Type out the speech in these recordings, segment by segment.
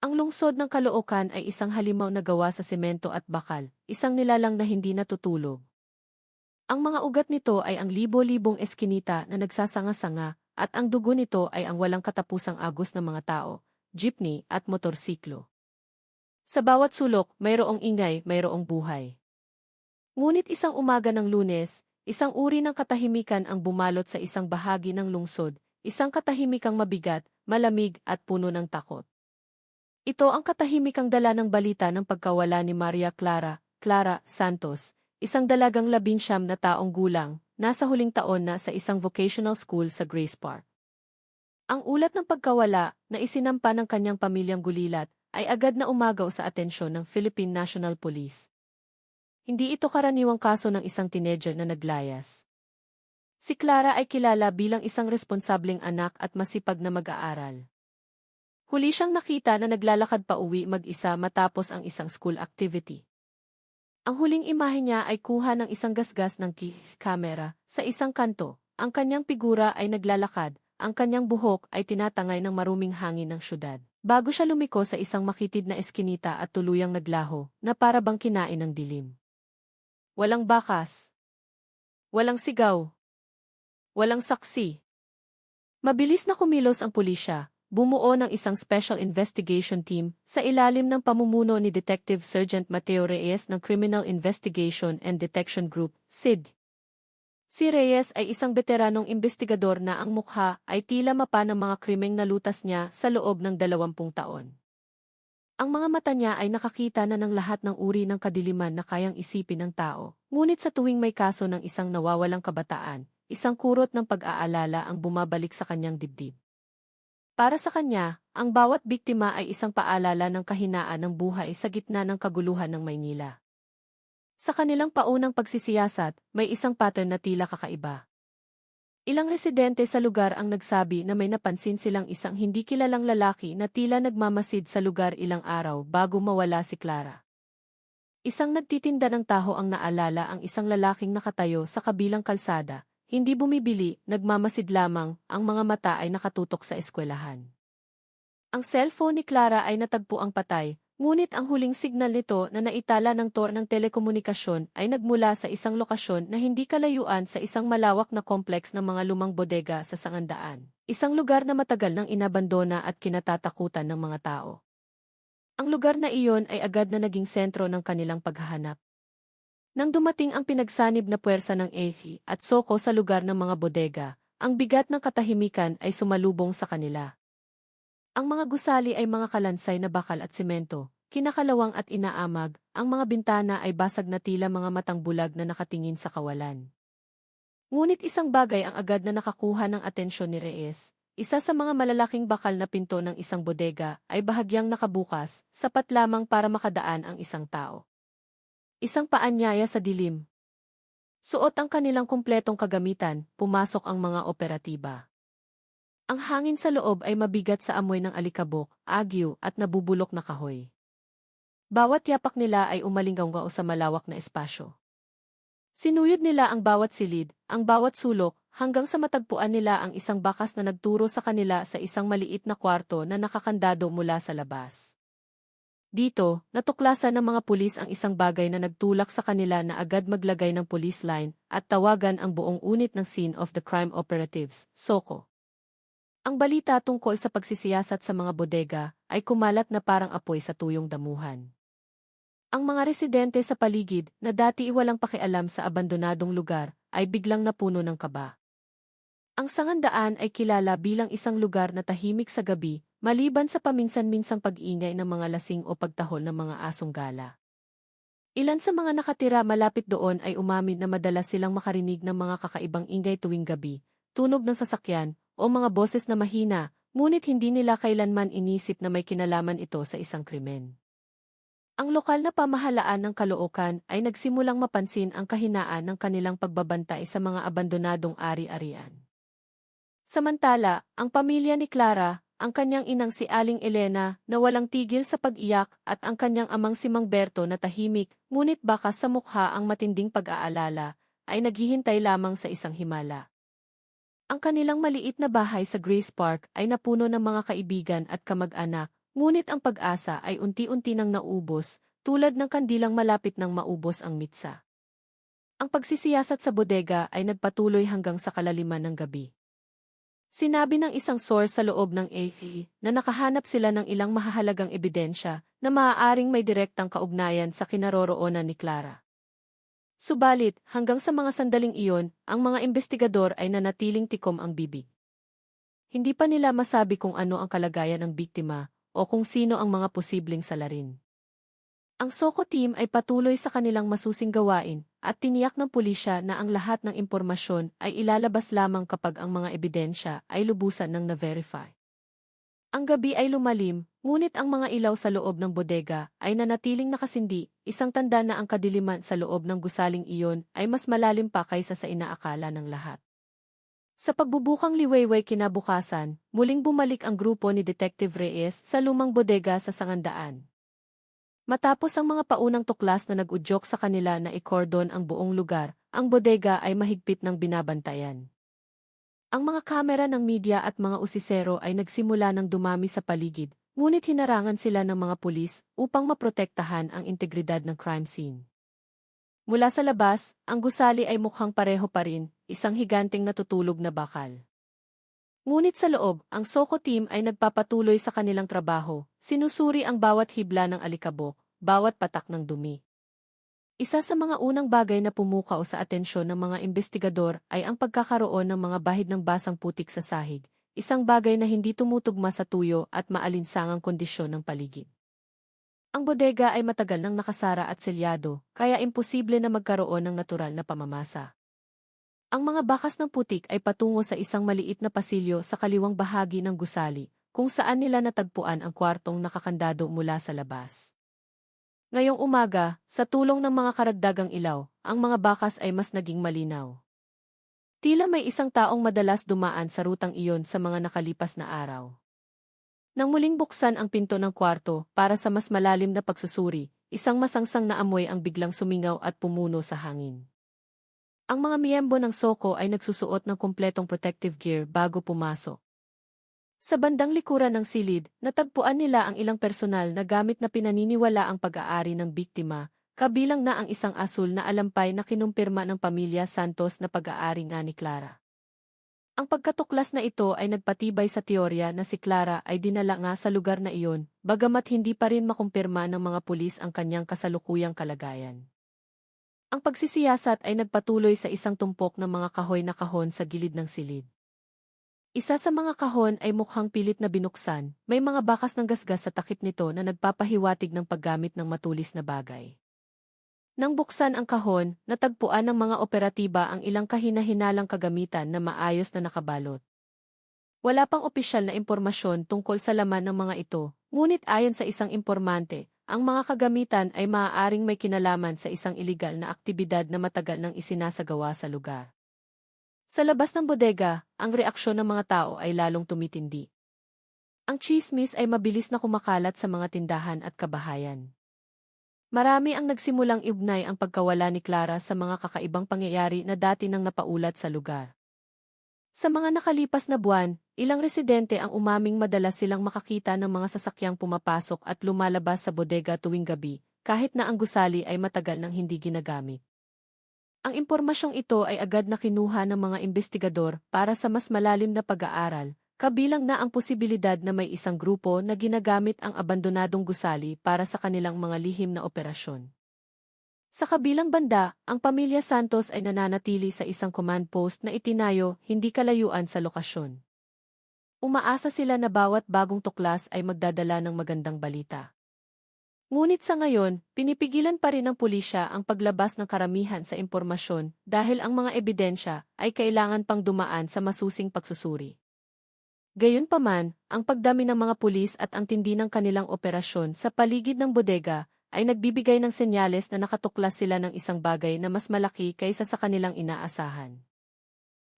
Ang lungsod ng Caloocan ay isang halimaw na gawa sa semento at bakal, isang nilalang na hindi natutulog. Ang mga ugat nito ay ang libo-libong eskinita na nagsasanga-sanga, at ang dugo nito ay ang walang katapusang agos ng mga tao, jeepney at motorsiklo. Sa bawat sulok, mayroong ingay, mayroong buhay. Ngunit isang umaga ng Lunes, isang uri ng katahimikan ang bumalot sa isang bahagi ng lungsod, isang katahimikang mabigat, malamig at puno ng takot. Ito ang katahimikang dala ng balita ng pagkawala ni Maria Clara Santos, isang dalagang 19 na taong gulang, nasa huling taon na sa isang vocational school sa Grace Park. Ang ulat ng pagkawala, na isinampa ng kanyang pamilyang gulilat, ay agad na umagaw sa atensyon ng Philippine National Police. Hindi ito karaniwang kaso ng isang teenager na naglayas. Si Clara ay kilala bilang isang responsableng anak at masipag na mag-aaral. Huli siyang nakita na naglalakad pa uwi mag-isa matapos ang isang school activity. Ang huling imahe niya ay kuha ng isang gasgas ng camera sa isang kanto. Ang kanyang figura ay naglalakad, ang kanyang buhok ay tinatangay ng maruming hangin ng syudad. Bago siya lumiko sa isang makitid na eskinita at tuluyang naglaho, na para bang kinain ng dilim. Walang bakas. Walang sigaw. Walang saksi. Mabilis na kumilos ang pulisya. Bumuo ng isang Special Investigation Team sa ilalim ng pamumuno ni Detective Sergeant Mateo Reyes ng Criminal Investigation and Detection Group, CID. Si Reyes ay isang veteranong investigador na ang mukha ay tila mapa ng mga krimeng nalutas niya sa loob ng 20 taon. Ang mga mata niya ay nakakita na ng lahat ng uri ng kadiliman na kayang isipin ng tao, ngunit sa tuwing may kaso ng isang nawawalang kabataan, isang kurot ng pag-aalala ang bumabalik sa kanyang dibdib. Para sa kanya, ang bawat biktima ay isang paalala ng kahinaan ng buhay sa gitna ng kaguluhan ng Maynila. Sa kanilang paunang pagsisiyasat, may isang pattern na tila kakaiba. Ilang residente sa lugar ang nagsabi na may napansin silang isang hindi kilalang lalaki na tila nagmamasid sa lugar ilang araw bago mawala si Clara. Isang nagtitinda ng taho ang naalala ang isang lalaking nakatayo sa kabilang kalsada. Hindi bumibili, nagmamasid lamang, ang mga mata ay nakatutok sa eskwelahan. Ang cellphone ni Clara ay natagpuang patay, ngunit ang huling signal nito na naitala ng tor ng telekomunikasyon ay nagmula sa isang lokasyon na hindi kalayuan sa isang malawak na kompleks ng mga lumang bodega sa Sangandaan. Isang lugar na matagal nang inabandona at kinatatakutan ng mga tao. Ang lugar na iyon ay agad na naging sentro ng kanilang paghahanap. Nang dumating ang pinagsanib na puwersa ng EFI at Soko sa lugar ng mga bodega, ang bigat ng katahimikan ay sumalubong sa kanila. Ang mga gusali ay mga kalansay na bakal at semento, kinakalawang at inaamag, ang mga bintana ay basag na tila mga matang bulag na nakatingin sa kawalan. Ngunit isang bagay ang agad na nakakuha ng atensyon ni Reyes. Isa sa mga malalaking bakal na pinto ng isang bodega ay bahagyang nakabukas, sapat lamang para makadaan ang isang tao. Isang paanyaya sa dilim. Suot ang kanilang kumpletong kagamitan, pumasok ang mga operatiba. Ang hangin sa loob ay mabigat sa amoy ng alikabok, agyo at nabubulok na kahoy. Bawat yapak nila ay umalinggaw sa malawak na espasyo. Sinuyod nila ang bawat silid, ang bawat sulok, hanggang sa matagpuan nila ang isang bakas na nagturo sa kanila sa isang maliit na kwarto na nakakandado mula sa labas. Dito, natuklasan ng mga pulis ang isang bagay na nagtulak sa kanila na agad maglagay ng police line at tawagan ang buong unit ng Scene of the Crime Operatives, SOCO. Ang balita tungkol sa pagsisiyasat sa mga bodega ay kumalat na parang apoy sa tuyong damuhan. Ang mga residente sa paligid na dati walang pakialam sa abandonadong lugar ay biglang napuno ng kaba. Ang Sangandaan ay kilala bilang isang lugar na tahimik sa gabi, maliban sa paminsan-minsang pag-ingay ng mga lasing o pagtahol ng mga asong gala. Ilan sa mga nakatira malapit doon ay umamin na madalas silang makarinig ng mga kakaibang ingay tuwing gabi, tunog ng sasakyan, o mga boses na mahina, ngunit hindi nila kailanman inisip na may kinalaman ito sa isang krimen. Ang lokal na pamahalaan ng Caloocan ay nagsimulang mapansin ang kahinaan ng kanilang pagbabantay sa mga abandonadong ari-arian. Samantala, ang pamilya ni Clara, ang kanyang inang si Aling Elena na walang tigil sa pag-iyak at ang kanyang amang si Mang Berto na tahimik, ngunit baka sa mukha ang matinding pag-aalala, ay naghihintay lamang sa isang himala. Ang kanilang maliit na bahay sa Grace Park ay napuno ng mga kaibigan at kamag-anak, Ngunit ang pag-asa ay unti-unti nang naubos, tulad ng kandilang malapit nang maubos ang mitsa. Ang pagsisiyasat sa bodega ay nagpatuloy hanggang sa kalaliman ng gabi. Sinabi ng isang source sa loob ng AFP na nakahanap sila ng ilang mahahalagang ebidensya na maaaring may direktang kaugnayan sa kinaroroonan ni Clara. Subalit, hanggang sa mga sandaling iyon, ang mga investigador ay nanatiling tikom ang bibig. Hindi pa nila masabi kung ano ang kalagayan ng biktima o kung sino ang mga posibleng salarin. Ang SOCO team ay patuloy sa kanilang masusing gawain at tiniyak ng pulisya na ang lahat ng impormasyon ay ilalabas lamang kapag ang mga ebidensya ay lubusan ng na-verify. Ang gabi ay lumalim, ngunit ang mga ilaw sa loob ng bodega ay nanatiling nakasindi, isang tanda na ang kadiliman sa loob ng gusaling iyon ay mas malalim pa kaysa sa inaakala ng lahat. Sa pagbubukang liwayway kinabukasan, muling bumalik ang grupo ni Detective Reyes sa lumang bodega sa Sangandaan. Matapos ang mga paunang tuklas na nag-udyok sa kanila na ikordon ang buong lugar, ang bodega ay mahigpit ng binabantayan. Ang mga kamera ng media at mga usisero ay nagsimula ng dumami sa paligid, ngunit hinarangan sila ng mga pulis upang maprotektahan ang integridad ng crime scene. Mula sa labas, ang gusali ay mukhang pareho pa rin, isang higanting natutulog na bakal. Ngunit sa loob, ang SOCO team ay nagpapatuloy sa kanilang trabaho, sinusuri ang bawat hibla ng alikabok, bawat patak ng dumi. Isa sa mga unang bagay na pumukaw sa atensyon ng mga investigador ay ang pagkakaroon ng mga bahid ng basang putik sa sahig, isang bagay na hindi tumutugma sa tuyo at maalinsangang kondisyon ng paligid. Ang bodega ay matagal nang nakasara at selyado, kaya imposible na magkaroon ng natural na pamamasa. Ang mga bakas ng putik ay patungo sa isang maliit na pasilyo sa kaliwang bahagi ng gusali, kung saan nila natagpuan ang kwartong nakakandado mula sa labas. Ngayong umaga, sa tulong ng mga karagdagang ilaw, ang mga bakas ay mas naging malinaw. Tila may isang taong madalas dumaan sa rutang iyon sa mga nakalipas na araw. Nang muling buksan ang pinto ng kwarto para sa mas malalim na pagsusuri, isang masangsang na amoy ang biglang sumingaw at pumuno sa hangin. Ang mga miyembro ng SOCO ay nagsusuot ng kumpletong protective gear bago pumasok. Sa bandang likuran ng silid, natagpuan nila ang ilang personal na gamit na pinaniniwala ang pag-aari ng biktima, kabilang na ang isang asul na alampay na kinumpirma ng pamilya Santos na pag-aari nga ni Clara. Ang pagkatuklas na ito ay nagpatibay sa teorya na si Clara ay dinala nga sa lugar na iyon, bagamat hindi pa rin makumpirma ng mga pulis ang kanyang kasalukuyang kalagayan. Ang pagsisiyasat ay nagpatuloy sa isang tumpok ng mga kahoy na kahon sa gilid ng silid. Isa sa mga kahon ay mukhang pilit na binuksan, may mga bakas ng gasgas sa takip nito na nagpapahiwatig ng paggamit ng matulis na bagay. Nang buksan ang kahon, natagpuan ng mga operatiba ang ilang kahina-hinalang kagamitan na maayos na nakabalot. Wala pang opisyal na impormasyon tungkol sa laman ng mga ito, ngunit ayon sa isang impormante, ang mga kagamitan ay maaaring may kinalaman sa isang iligal na aktibidad na matagal nang isinasagawa sa lugar. Sa labas ng bodega, ang reaksyon ng mga tao ay lalong tumitindi. Ang tsismis ay mabilis na kumakalat sa mga tindahan at kabahayan. Marami ang nagsimulang iugnay ang pagkawala ni Clara sa mga kakaibang pangyayari na dati nang napaulat sa lugar. Sa mga nakalipas na buwan, ilang residente ang umaming madalas silang makakita ng mga sasakyang pumapasok at lumalabas sa bodega tuwing gabi, kahit na ang gusali ay matagal nang hindi ginagamit. Ang impormasyong ito ay agad na kinuha ng mga investigador para sa mas malalim na pag-aaral, kabilang na ang posibilidad na may isang grupo na ginagamit ang abandonadong gusali para sa kanilang mga lihim na operasyon. Sa kabilang banda, ang pamilya Santos ay nananatili sa isang command post na itinayo hindi kalayuan sa lokasyon. Umaasa sila na bawat bagong tuklas ay magdadala ng magandang balita. Ngunit sa ngayon, pinipigilan pa rin ng pulisya ang paglabas ng karamihan sa impormasyon dahil ang mga ebidensya ay kailangan pang dumaan sa masusing pagsusuri. Gayunpaman, ang pagdami ng mga pulis at ang tindi ng kanilang operasyon sa paligid ng bodega ay nagbibigay ng senyales na nakatuklas sila ng isang bagay na mas malaki kaysa sa kanilang inaasahan.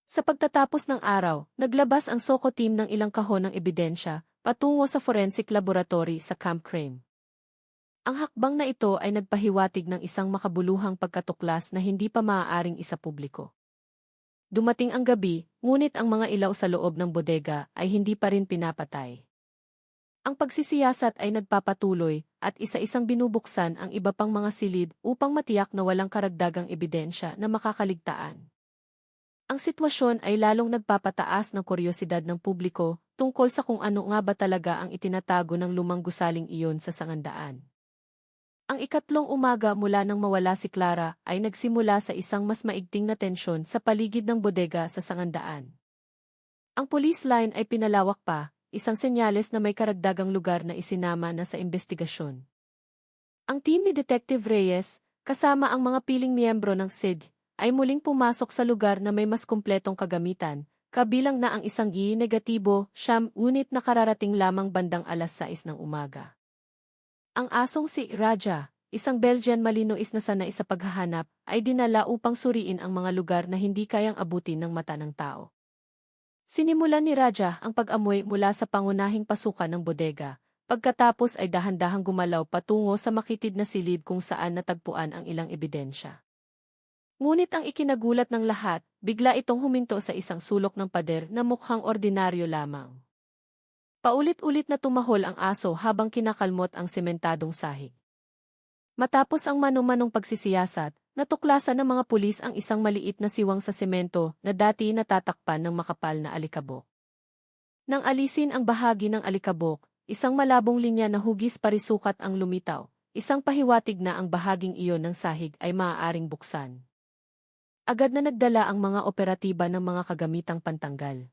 Sa pagtatapos ng araw, naglabas ang SOCO team ng ilang kahon ng ebidensya patungo sa forensic laboratory sa Camp Crame. Ang hakbang na ito ay nagpahiwatig ng isang makabuluhang pagkatuklas na hindi pa maaaring isapubliko. Dumating ang gabi, ngunit ang mga ilaw sa loob ng bodega ay hindi pa rin pinapatay. Ang pagsisiyasat ay nagpapatuloy at isa-isang binubuksan ang iba pang mga silid upang matiyak na walang karagdagang ebidensya na makakaligtaan. Ang sitwasyon ay lalong nagpapataas ng kuryosidad ng publiko tungkol sa kung ano nga ba talaga ang itinatago ng lumang gusaling iyon sa sangandaan. Ang ikatlong umaga mula nang mawala si Clara ay nagsimula sa isang mas maigting na tensyon sa paligid ng bodega sa sangandaan. Ang police line ay pinalawak pa, isang senyales na may karagdagang lugar na isinama na sa investigasyon. Ang team ni Detective Reyes, kasama ang mga piling miyembro ng SID, ay muling pumasok sa lugar na may mas kumpletong kagamitan, kabilang na ang isang negatibo, unit na kararating lamang bandang alas 6 ng umaga. Ang asong si Raja, isang Belgian Malinois na sanay sa paghahanap, ay dinala upang suriin ang mga lugar na hindi kayang abutin ng mata ng tao. Sinimulan ni Raja ang pag-amoy mula sa pangunahing pasukan ng bodega, pagkatapos ay dahan-dahang gumalaw patungo sa makitid na silid kung saan natagpuan ang ilang ebidensya. Ngunit ang ikinagulat ng lahat, bigla itong huminto sa isang sulok ng pader na mukhang ordinaryo lamang. Paulit-ulit na tumahol ang aso habang kinakalmot ang sementadong sahig. Matapos ang mano-manong pagsisiyasat, natuklasan ng mga pulis ang isang maliit na siwang sa semento na dati natatakpan ng makapal na alikabok. Nang alisin ang bahagi ng alikabok, isang malabong linya na hugis parisukat ang lumitaw, isang pahiwatig na ang bahaging iyon ng sahig ay maaaring buksan. Agad na nagdala ang mga operatiba ng mga kagamitang pantanggal.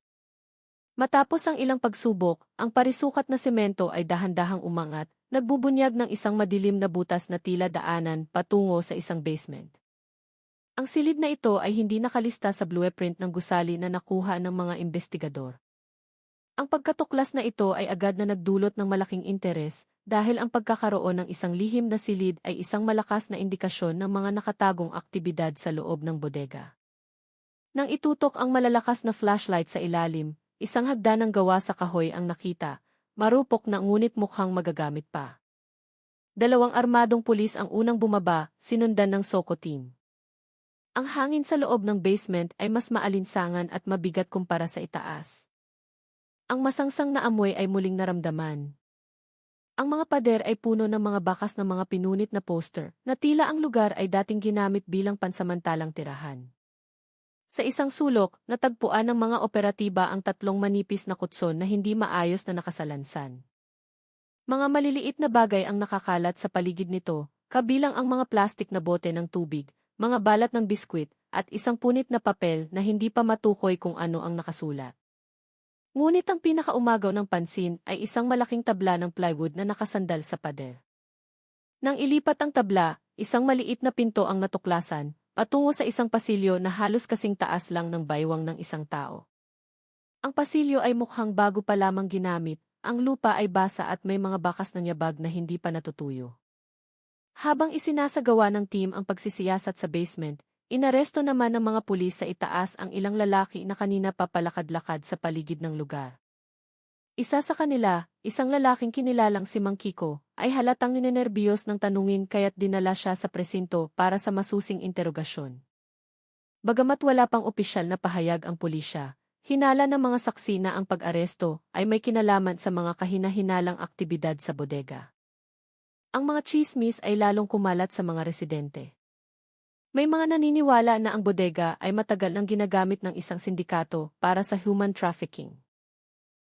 Matapos ang ilang pagsubok, ang parisukat na semento ay dahan-dahang umangat, nagbubunyag ng isang madilim na butas na tila daanan patungo sa isang basement. Ang silid na ito ay hindi nakalista sa blueprint ng gusali na nakuha ng mga investigador. Ang pagkatuklas na ito ay agad na nagdulot ng malaking interes dahil ang pagkakaroon ng isang lihim na silid ay isang malakas na indikasyon ng mga nakatagong aktibidad sa loob ng bodega. Nang itutok ang malalakas na flashlight sa ilalim, isang hagdanang gawa sa kahoy ang nakita, marupok na ngunit mukhang magagamit pa. 2 armadong pulis ang unang bumaba, sinundan ng SOCO team. Ang hangin sa loob ng basement ay mas maalinsangan at mabigat kumpara sa itaas. Ang masangsang na amoy ay muling naramdaman. Ang mga pader ay puno ng mga bakas ng mga pinunit na poster, na tila ang lugar ay dating ginamit bilang pansamantalang tirahan. Sa isang sulok, natagpuan ng mga operatiba ang 3 manipis na kutson na hindi maayos na nakasalansan. Mga maliliit na bagay ang nakakalat sa paligid nito, kabilang ang mga plastik na bote ng tubig, mga balat ng biskwit, at isang punit na papel na hindi pa matukoy kung ano ang nakasulat. Ngunit ang pinakaumagaw ng pansin ay isang malaking tabla ng plywood na nakasandal sa pader. Nang ilipat ang tabla, isang maliit na pinto ang natuklasan, patungo sa isang pasilyo na halos kasing taas lang ng baywang ng isang tao. Ang pasilyo ay mukhang bago pa lamang ginamit, ang lupa ay basa at may mga bakas ng yabag na hindi pa natutuyo. Habang isinasagawa ng team ang pagsisiyasat sa basement, inaresto naman ng mga pulis sa itaas ang ilang lalaki na kanina papalakad-lakad sa paligid ng lugar. Isa sa kanila, isang lalaking kinilalang si Mang Kiko, ay halatang ninenerbiyos ng tanungin kaya't dinala siya sa presinto para sa masusing interogasyon. Bagamat wala pang opisyal na pahayag ang pulisya, hinala ng mga saksi na ang pag-aresto ay may kinalaman sa mga kahina-hinalang aktibidad sa bodega. Ang mga chismis ay lalong kumalat sa mga residente. May mga naniniwala na ang bodega ay matagal nang ginagamit ng isang sindikato para sa human trafficking.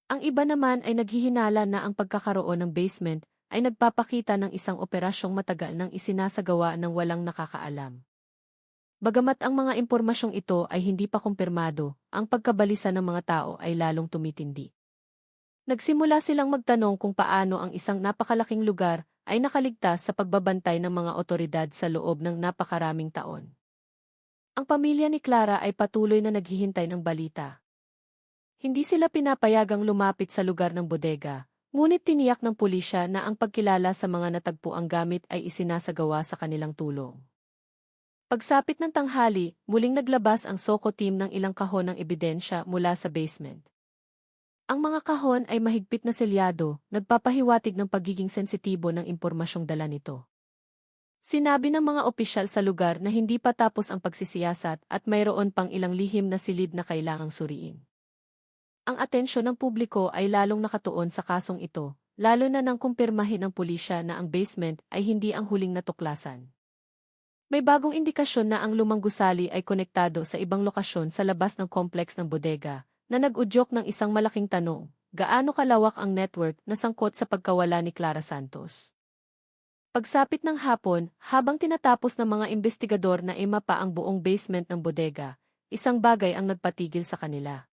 Ang iba naman ay naghihinala na ang pagkakaroon ng basement ay nagpapakita ng isang operasyong matagal nang isinasagawa ng walang nakakaalam. Bagamat ang mga impormasyong ito ay hindi pa kumpirmado, ang pagkabalisa ng mga tao ay lalong tumitindi. Nagsimula silang magtanong kung paano ang isang napakalaking lugar ay nakaligtas sa pagbabantay ng mga otoridad sa loob ng napakaraming taon. Ang pamilya ni Clara ay patuloy na naghihintay ng balita. Hindi sila pinapayagang lumapit sa lugar ng bodega, ngunit tiniyak ng pulisya na ang pagkilala sa mga natagpuang gamit ay isinasagawa sa kanilang tulong. Pagsapit ng tanghali, muling naglabas ang SOCO team ng ilang kahon ng ebidensya mula sa basement. Ang mga kahon ay mahigpit na selyado, nagpapahiwatig ng pagiging sensitibo ng impormasyong dala nito. Sinabi ng mga opisyal sa lugar na hindi pa tapos ang pagsisiyasat at mayroon pang ilang lihim na silid na kailangang suriin. Ang atensyon ng publiko ay lalong nakatuon sa kasong ito, lalo na nang kumpirmahin ng pulisya na ang basement ay hindi ang huling natuklasan. May bagong indikasyon na ang lumang gusali ay konektado sa ibang lokasyon sa labas ng complex ng bodega, na nag-udyok ng isang malaking tanong, gaano kalawak ang network na sangkot sa pagkawala ni Clara Santos. Pagsapit ng hapon, habang tinatapos ng mga investigador na imapa ang buong basement ng bodega, isang bagay ang nagpatigil sa kanila.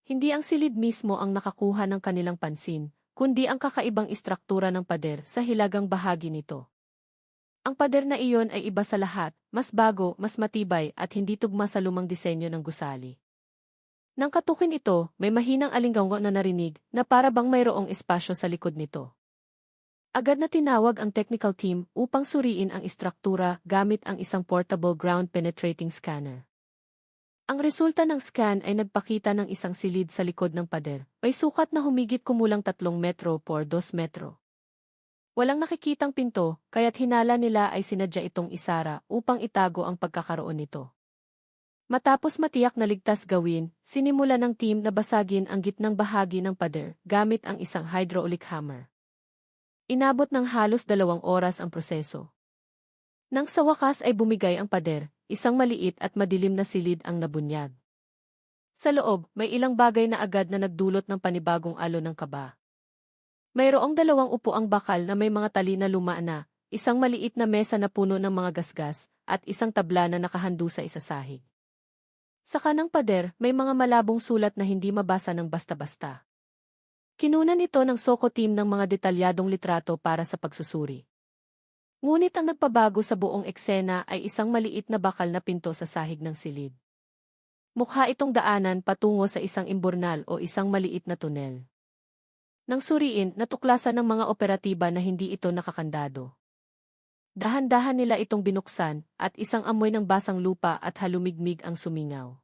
Hindi ang silid mismo ang nakakuha ng kanilang pansin, kundi ang kakaibang istruktura ng pader sa hilagang bahagi nito. Ang pader na iyon ay iba sa lahat, mas bago, mas matibay at hindi tugma sa lumang disenyo ng gusali. Nang katukin ito, may mahinang alinggaw na narinig na para bang mayroong espasyo sa likod nito. Agad na tinawag ang technical team upang suriin ang istruktura gamit ang isang portable ground-penetrating scanner. Ang resulta ng scan ay nagpakita ng isang silid sa likod ng pader, may sukat na humigit kumulang 3 metro por 2 metro. Walang nakikitang pinto, kaya't hinala nila ay sinadya itong isara upang itago ang pagkakaroon nito. Matapos matiyak na ligtas gawin, sinimula ng team na basagin ang gitnang bahagi ng pader gamit ang isang hydraulic hammer. Inabot ng halos 2 oras ang proseso. Nang sa wakas ay bumigay ang pader, isang maliit at madilim na silid ang nabunyag. Sa loob, may ilang bagay na agad na nagdulot ng panibagong alon ng kaba. Mayroong 2 upuang bakal na may mga tali na luma na, isang maliit na mesa na puno ng mga gasgas, at isang tabla na nakahandu sa isasahig. Sa kanang pader, may mga malabong sulat na hindi mabasa ng basta-basta. Kinunan ito ng Soko team ng mga detalyadong litrato para sa pagsusuri. Ngunit ang nagpabago sa buong eksena ay isang maliit na bakal na pinto sa sahig ng silid. Mukha itong daanan patungo sa isang imburnal o isang maliit na tunel. Nang suriin, natuklasan ng mga operatiba na hindi ito nakakandado. Dahan-dahan nila itong binuksan, at isang amoy ng basang lupa at halumigmig ang sumingaw.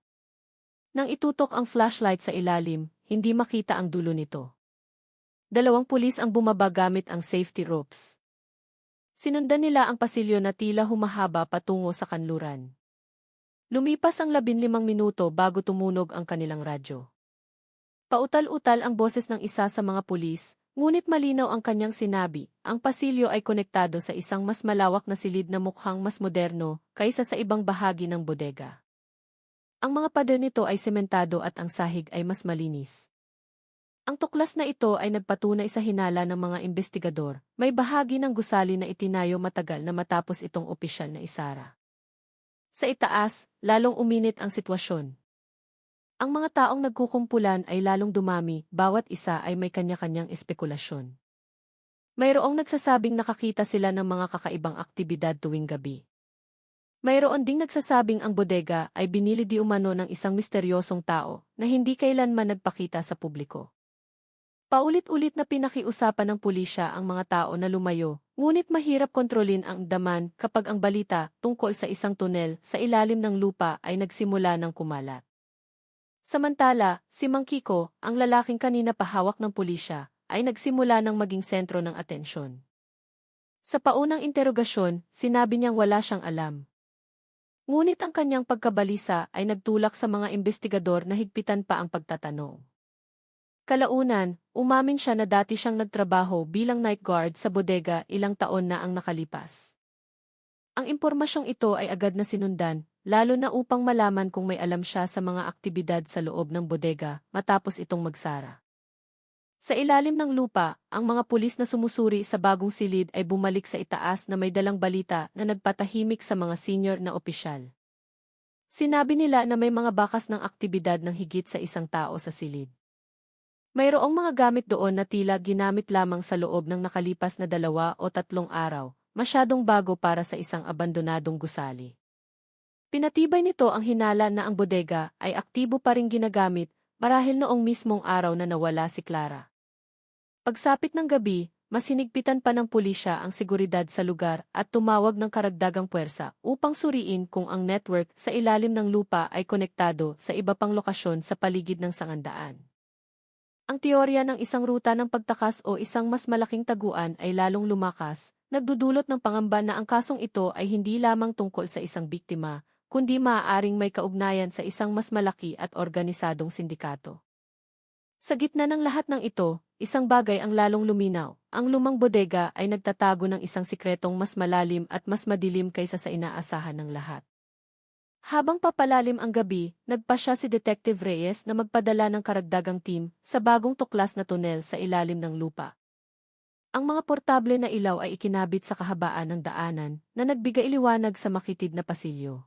Nang itutok ang flashlight sa ilalim, hindi makita ang dulo nito. 2 pulis ang bumaba gamit ang safety ropes. Sinundan nila ang pasilyo na tila humahaba patungo sa kanluran. Lumipas ang 15 minuto bago tumunog ang kanilang radyo. Pautal-utal ang boses ng isa sa mga pulis, ngunit malinaw ang kanyang sinabi, ang pasilyo ay konektado sa isang mas malawak na silid na mukhang mas moderno kaysa sa ibang bahagi ng bodega. Ang mga pader nito ay sementado at ang sahig ay mas malinis. Ang tuklas na ito ay nagpatunay sa hinala ng mga investigador, may bahagi ng gusali na itinayo matagal na matapos itong opisyal na isara. Sa itaas, lalong uminit ang sitwasyon. Ang mga taong nagkukumpulan ay lalong dumami, bawat isa ay may kanya-kanyang espekulasyon. Mayroong nagsasabing nakakita sila ng mga kakaibang aktibidad tuwing gabi. Mayroon ding nagsasabing ang bodega ay binili di umano ng isang misteryosong tao na hindi kailanman nagpakita sa publiko. Paulit-ulit na pinakiusapan ng pulisya ang mga tao na lumayo, ngunit mahirap kontrolin ang daman kapag ang balita tungkol sa isang tunel sa ilalim ng lupa ay nagsimula ng kumalat. Samantala, si Mang Kiko, ang lalaking kanina pahawak ng pulisya, ay nagsimula ng maging sentro ng atensyon. Sa paunang interogasyon, sinabi niyang wala siyang alam. Ngunit ang kanyang pagkabalisa ay nagtulak sa mga investigador na higpitan pa ang pagtatanong. Kalaunan, umamin siya na dati siyang nagtrabaho bilang night guard sa bodega ilang taon na ang nakalipas. Ang impormasyong ito ay agad na sinundan, lalo na upang malaman kung may alam siya sa mga aktibidad sa loob ng bodega matapos itong magsara. Sa ilalim ng lupa, ang mga pulis na sumusuri sa bagong silid ay bumalik sa itaas na may dalang balita na nagpatahimik sa mga senior na opisyal. Sinabi nila na may mga bakas ng aktibidad ng higit sa isang tao sa silid. Mayroong mga gamit doon na tila ginamit lamang sa loob ng nakalipas na 2 o 3 araw, masyadong bago para sa isang abandonadong gusali. Pinatibay nito ang hinala na ang bodega ay aktibo pa ring ginagamit marahil noong mismong araw na nawala si Clara. Pagsapit ng gabi, mas hinigpitan pa ng pulisya ang seguridad sa lugar at tumawag ng karagdagang puwersa upang suriin kung ang network sa ilalim ng lupa ay konektado sa iba pang lokasyon sa paligid ng sangandaan. Ang teorya ng isang ruta ng pagtakas o isang mas malaking taguan ay lalong lumakas, nagdudulot ng pangamba na ang kasong ito ay hindi lamang tungkol sa isang biktima, kundi maaaring may kaugnayan sa isang mas malaki at organisadong sindikato. Sa gitna ng lahat ng ito, isang bagay ang lalong luminaw. Ang lumang bodega ay nagtatago ng isang sikretong mas malalim at mas madilim kaysa sa inaasahan ng lahat. Habang papalalim ang gabi, nagpasya si Detective Reyes na magpadala ng karagdagang team sa bagong tuklas na tunel sa ilalim ng lupa. Ang mga portable na ilaw ay ikinabit sa kahabaan ng daanan na nagbigay liwanag sa makitid na pasilyo.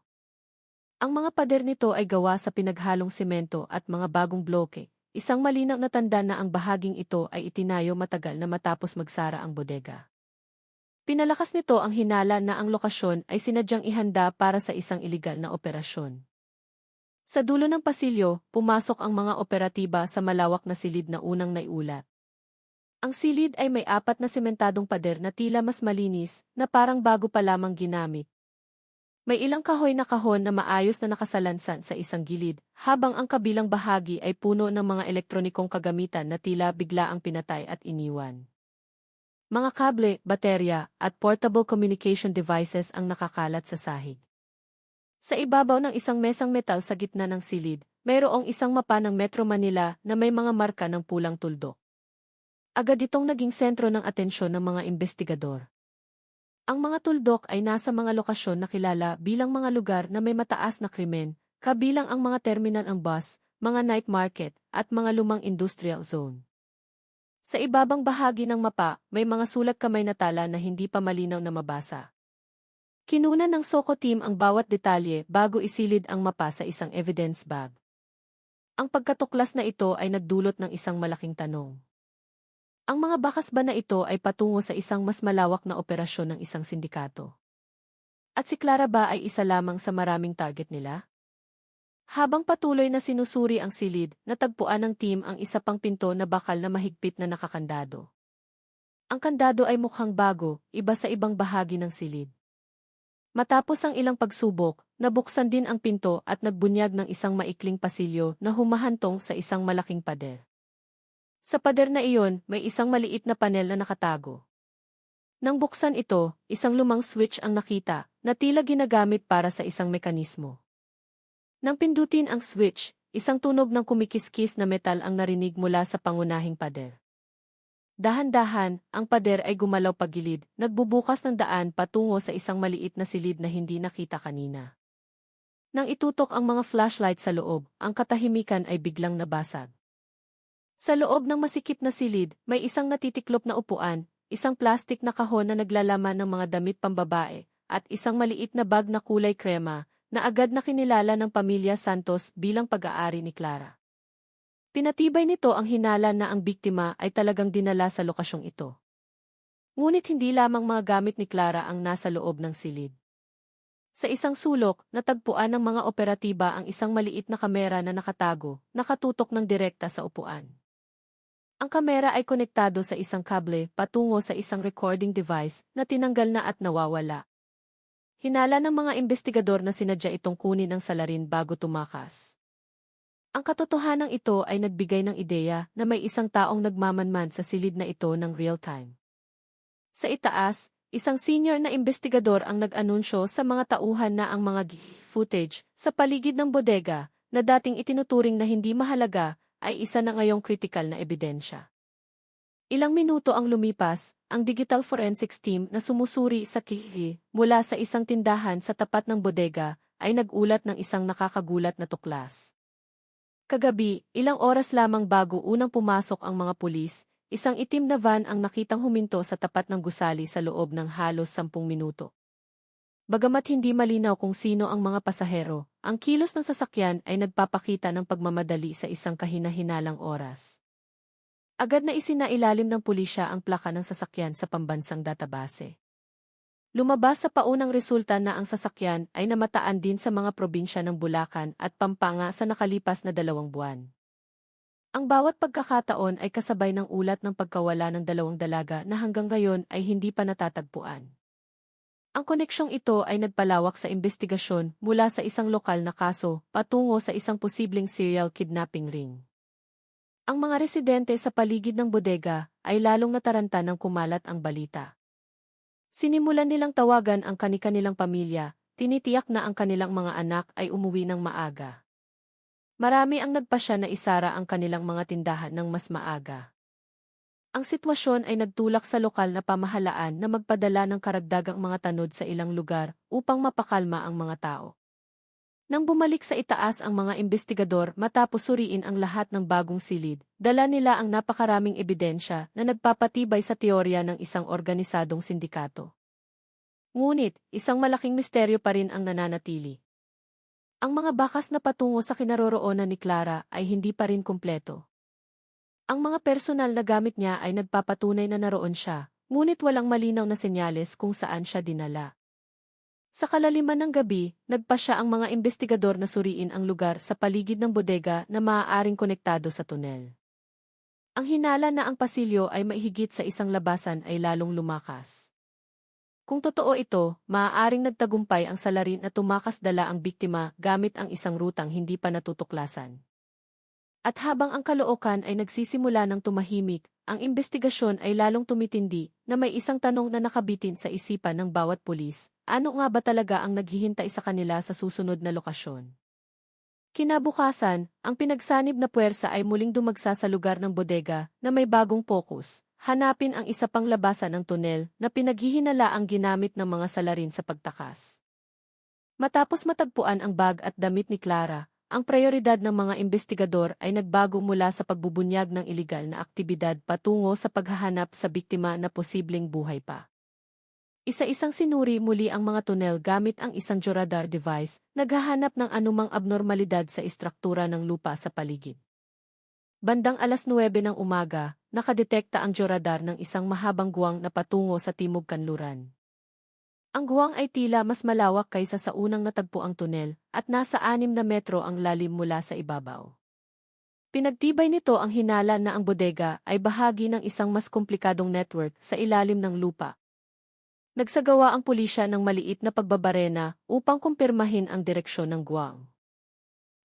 Ang mga pader nito ay gawa sa pinaghalong semento at mga bagong bloke, isang malinaw na tanda na ang bahaging ito ay itinayo matagal na matapos magsara ang bodega. Pinalakas nito ang hinala na ang lokasyon ay sinadyang ihanda para sa isang iligal na operasyon. Sa dulo ng pasilyo, pumasok ang mga operatiba sa malawak na silid na unang naiulat. Ang silid ay may 4 na sementadong pader na tila mas malinis, na parang bago pa lamang ginamit. May ilang kahoy na kahon na maayos na nakasalansan sa isang gilid, habang ang kabilang bahagi ay puno ng mga elektronikong kagamitan na tila bigla ang pinatay at iniwan. Mga kable, baterya, at portable communication devices ang nakakalat sa sahig. Sa ibabaw ng isang mesang metal sa gitna ng silid, mayroong isang mapa ng Metro Manila na may mga marka ng pulang tuldok. Agad itong naging sentro ng atensyon ng mga investigador. Ang mga tuldok ay nasa mga lokasyon na kilala bilang mga lugar na may mataas na krimen, kabilang ang mga terminal ng bus, mga night market, at mga lumang industrial zone. Sa ibabang bahagi ng mapa, may mga sulat kamay na tala na hindi pa malinaw na mabasa. Kinunan ng SOCO team ang bawat detalye bago isilid ang mapa sa isang evidence bag. Ang pagkatuklas na ito ay nagdulot ng isang malaking tanong. Ang mga bakas ba na ito ay patungo sa isang mas malawak na operasyon ng isang sindikato? At si Clara ba ay isa lamang sa maraming target nila? Habang patuloy na sinusuri ang silid, natagpuan ng team ang isa pang pinto na bakal na mahigpit na nakakandado. Ang kandado ay mukhang bago, iba sa ibang bahagi ng silid. Matapos ang ilang pagsubok, nabuksan din ang pinto at nagbunyag ng isang maikling pasilyo na humahantong sa isang malaking pader. Sa pader na iyon, may isang maliit na panel na nakatago. Nang buksan ito, isang lumang switch ang nakita, na tila ginagamit para sa isang mekanismo. Nang pindutin ang switch, isang tunog ng kumikiskis na metal ang narinig mula sa pangunahing pader. Dahan-dahan, ang pader ay gumalaw pagilid, nagbubukas ng daan patungo sa isang maliit na silid na hindi nakita kanina. Nang itutok ang mga flashlight sa loob, ang katahimikan ay biglang nabasag. Sa loob ng masikip na silid, may isang natitiklop na upuan, isang plastik na kahon na naglalaman ng mga damit pambabae, at isang maliit na bag na kulay krema, na agad na kinilala ng pamilya Santos bilang pag-aari ni Clara. Pinatibay nito ang hinala na ang biktima ay talagang dinala sa lokasyong ito. Ngunit hindi lamang mga gamit ni Clara ang nasa loob ng silid. Sa isang sulok, natagpuan ng mga operatiba ang isang maliit na kamera na nakatago, nakatutok ng direkta sa upuan. Ang kamera ay konektado sa isang kable patungo sa isang recording device na tinanggal na at nawawala. Hinala ng mga investigador na sinadya itong kunin ang salarin bago tumakas. Ang katotohanan ito ay nagbigay ng ideya na may isang taong nagmamanman sa silid na ito ng real-time. Sa itaas, isang senior na investigador ang nag-anunsyo sa mga tauhan na ang mga footage sa paligid ng bodega na dating itinuturing na hindi mahalaga ay isa na ngayong kritikal na ebidensya. Ilang minuto ang lumipas, ang digital forensics team na sumusuri sa kihi mula sa isang tindahan sa tapat ng bodega ay nagulat ng isang nakakagulat na tuklas. Kagabi, ilang oras lamang bago unang pumasok ang mga pulis, isang itim na van ang nakitang huminto sa tapat ng gusali sa loob ng halos 10 minuto. Bagamat hindi malinaw kung sino ang mga pasahero, ang kilos ng sasakyan ay nagpapakita ng pagmamadali sa isang kahina-hinalang oras. Agad na isinailalim ng pulisya ang plaka ng sasakyan sa pambansang database. Lumabas sa paunang resulta na ang sasakyan ay namataan din sa mga probinsya ng Bulacan at Pampanga sa nakalipas na 2 buwan. Ang bawat pagkakataon ay kasabay ng ulat ng pagkawala ng 2 dalaga na hanggang ngayon ay hindi pa natatagpuan. Ang koneksyong ito ay nagpalawak sa investigasyon mula sa isang lokal na kaso patungo sa isang posibleng serial kidnapping ring. Ang mga residente sa paligid ng bodega ay lalong nataranta ng kumalat ang balita. Sinimulan nilang tawagan ang kani-kanilang pamilya, tinitiyak na ang kanilang mga anak ay umuwi ng maaga. Marami ang nagpasya na isara ang kanilang mga tindahan ng mas maaga. Ang sitwasyon ay nagtulak sa lokal na pamahalaan na magpadala ng karagdagang mga tanod sa ilang lugar upang mapakalma ang mga tao. Nang bumalik sa itaas ang mga investigador matapos suriin ang lahat ng bagong silid, dala nila ang napakaraming ebidensya na nagpapatibay sa teorya ng isang organisadong sindikato. Ngunit, isang malaking misteryo pa rin ang nananatili. Ang mga bakas na patungo sa kinaroroonan ni Clara ay hindi pa rin kumpleto. Ang mga personal na gamit niya ay nagpapatunay na naroon siya, ngunit walang malinaw na senyales kung saan siya dinala. Sa kalaliman ng gabi, nagpasya ang mga investigador na suriin ang lugar sa paligid ng bodega na maaaring konektado sa tunel. Ang hinala na ang pasilyo ay maihigit sa isang labasan ay lalong lumakas. Kung totoo ito, maaaring nagtagumpay ang salarin na tumakas dala ang biktima gamit ang isang rutang hindi pa natutuklasan. At habang ang Caloocan ay nagsisimula ng tumahimik, ang investigasyon ay lalong tumitindi na may isang tanong na nakabitin sa isipan ng bawat pulis. Ano nga ba talaga ang naghihintay sa kanila sa susunod na lokasyon? Kinabukasan, ang pinagsanib na puwersa ay muling dumagsa sa lugar ng bodega na may bagong focus. Hanapin ang isa pang labasan ng tunel na pinaghihinala ang ginamit ng mga salarin sa pagtakas. Matapos matagpuan ang bag at damit ni Clara, ang prioridad ng mga investigador ay nagbago mula sa pagbubunyag ng iligal na aktibidad patungo sa paghahanap sa biktima na posibleng buhay pa. Isa-isang sinuri muli ang mga tunel gamit ang isang georadar device, naghahanap ng anumang abnormalidad sa istruktura ng lupa sa paligid. Bandang 9:00 ng umaga, nakadetekta ang georadar ng isang mahabang guwang na patungo sa timog kanluran. Ang guwang ay tila mas malawak kaysa sa unang natagpuang tunel, at nasa 6 na metro ang lalim mula sa ibabaw. Pinagtibay nito ang hinala na ang bodega ay bahagi ng isang mas komplikadong network sa ilalim ng lupa. Nagsagawa ang pulisya ng maliit na pagbabarena upang kumpirmahin ang direksyon ng guwang.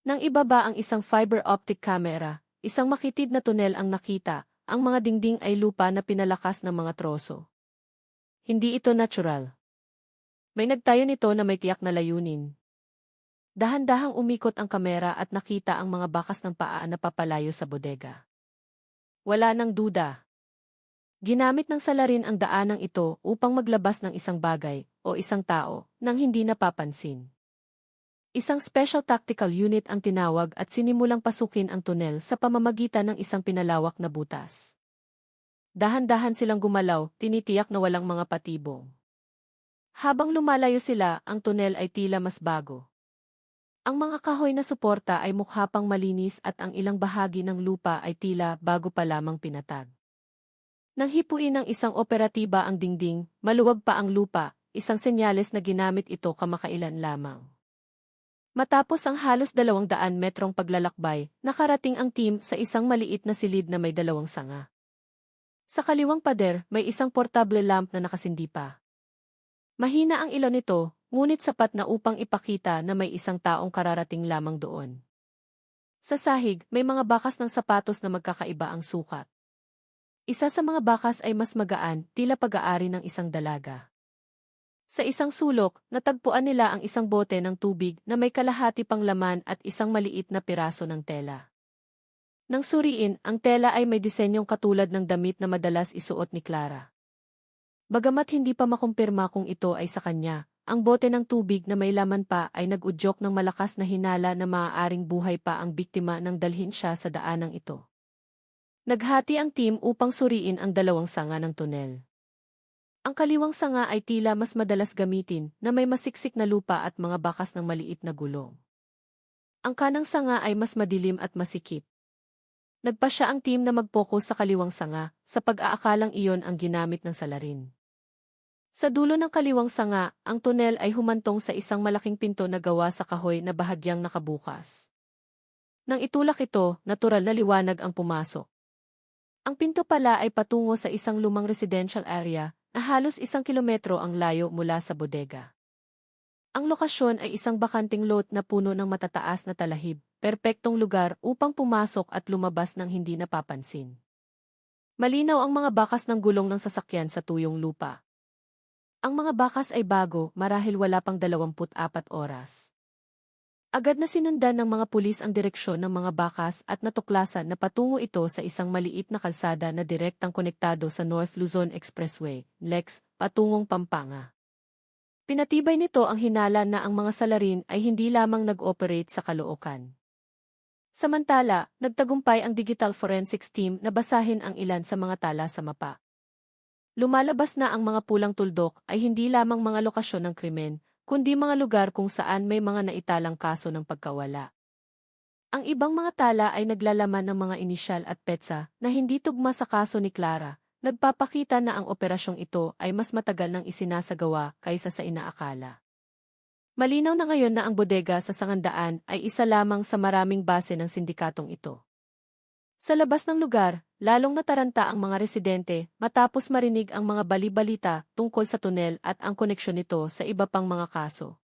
Nang ibaba ang isang fiber optic camera, isang makitid na tunel ang nakita, ang mga dingding ay lupa na pinalakas ng mga troso. Hindi ito natural. May nagtayo nito na may tiyak na layunin. Dahan-dahang umikot ang kamera at nakita ang mga bakas ng paa na papalayo sa bodega. Wala nang duda. Ginamit ng salarin ang daanang ito upang maglabas ng isang bagay o isang tao nang hindi napapansin. Isang Special Tactical Unit ang tinawag at sinimulang pasukin ang tunel sa pamamagitan ng isang pinalawak na butas. Dahan-dahan silang gumalaw, tinitiyak na walang mga patibong. Habang lumalayo sila, ang tunel ay tila mas bago. Ang mga kahoy na suporta ay mukha pang malinis at ang ilang bahagi ng lupa ay tila bago pa lamang pinatag. Nang hipuin ng isang operatiba ang dingding, maluwag pa ang lupa, isang senyales na ginamit ito kamakailan lamang. Matapos ang halos 200 metrong paglalakbay, nakarating ang team sa isang maliit na silid na may 2 sanga. Sa kaliwang pader, may isang portable lamp na nakasindi pa. Mahina ang ilaw nito, ngunit sapat na upang ipakita na may isang taong kararating lamang doon. Sa sahig, may mga bakas ng sapatos na magkakaiba ang sukat. Isa sa mga bakas ay mas magaan, tila pag-aari ng isang dalaga. Sa isang sulok, natagpuan nila ang isang bote ng tubig na may kalahati pang laman at isang maliit na piraso ng tela. Nang suriin, ang tela ay may disenyong katulad ng damit na madalas isuot ni Clara. Bagamat hindi pa makumpirma kung ito ay sa kanya, ang bote ng tubig na may laman pa ay nag-udyok ng malakas na hinala na maaaring buhay pa ang biktima nang dalhin siya sa daanang ito. Naghati ang team upang suriin ang 2 sanga ng tunel. Ang kaliwang sanga ay tila mas madalas gamitin na may masiksik na lupa at mga bakas ng maliit na gulong. Ang kanang sanga ay mas madilim at masikip. Nagpasya ang team na mag-focus sa kaliwang sanga sa pag-aakalang iyon ang ginamit ng salarin. Sa dulo ng kaliwang sanga, ang tunel ay humantong sa isang malaking pinto na gawa sa kahoy na bahagyang nakabukas. Nang itulak ito, natural na liwanag ang pumasok. Ang pinto pala ay patungo sa isang lumang residential area na halos 1 kilometro ang layo mula sa bodega. Ang lokasyon ay isang bakanting lot na puno ng matataas na talahib, perpektong lugar upang pumasok at lumabas ng hindi napapansin. Malinaw ang mga bakas ng gulong ng sasakyan sa tuyong lupa. Ang mga bakas ay bago marahil wala pang 24 oras. Agad na sinundan ng mga pulis ang direksyon ng mga bakas at natuklasan na patungo ito sa isang maliit na kalsada na direktang konektado sa North Luzon Expressway, LEX, patungong Pampanga. Pinatibay nito ang hinala na ang mga salarin ay hindi lamang nag-operate sa Caloocan. Samantala, nagtagumpay ang Digital Forensics Team na basahin ang ilan sa mga tala sa mapa. Lumalabas na ang mga pulang tuldok ay hindi lamang mga lokasyon ng krimen, kundi mga lugar kung saan may mga naitalang kaso ng pagkawala. Ang ibang mga tala ay naglalaman ng mga inisyal at petsa na hindi tugma sa kaso ni Clara, nagpapakita na ang operasyong ito ay mas matagal nang isinasagawa kaysa sa inaakala. Malinaw na ngayon na ang bodega sa Sangandaan ay isa lamang sa maraming base ng sindikatong ito. Sa labas ng lugar, lalong nataranta ang mga residente matapos marinig ang mga bali-balita tungkol sa tunel at ang koneksyon nito sa iba pang mga kaso.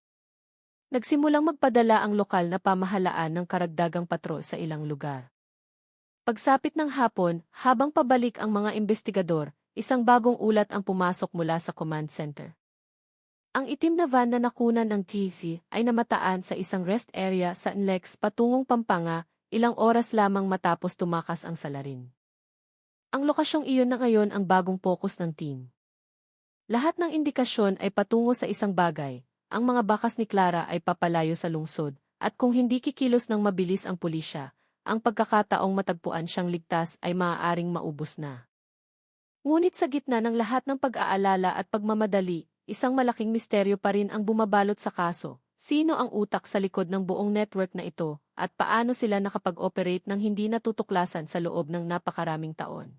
Nagsimulang magpadala ang lokal na pamahalaan ng karagdagang patrol sa ilang lugar. Pagsapit ng hapon, habang pabalik ang mga investigador, isang bagong ulat ang pumasok mula sa command center. Ang itim na van na nakunan ng TV ay namataan sa isang rest area sa NLEX patungong Pampanga, ilang oras lamang matapos tumakas ang salarin. Ang lokasyong iyon na ngayon ang bagong focus ng team. Lahat ng indikasyon ay patungo sa isang bagay, ang mga bakas ni Clara ay papalayo sa lungsod, at kung hindi kikilos ng mabilis ang pulisya, ang pagkakataong matagpuan siyang ligtas ay maaaring maubos na. Ngunit sa gitna ng lahat ng pag-aalala at pagmamadali, isang malaking misteryo pa rin ang bumabalot sa kaso. Sino ang utak sa likod ng buong network na ito, at paano sila nakapag-operate ng hindi natutuklasan sa loob ng napakaraming taon?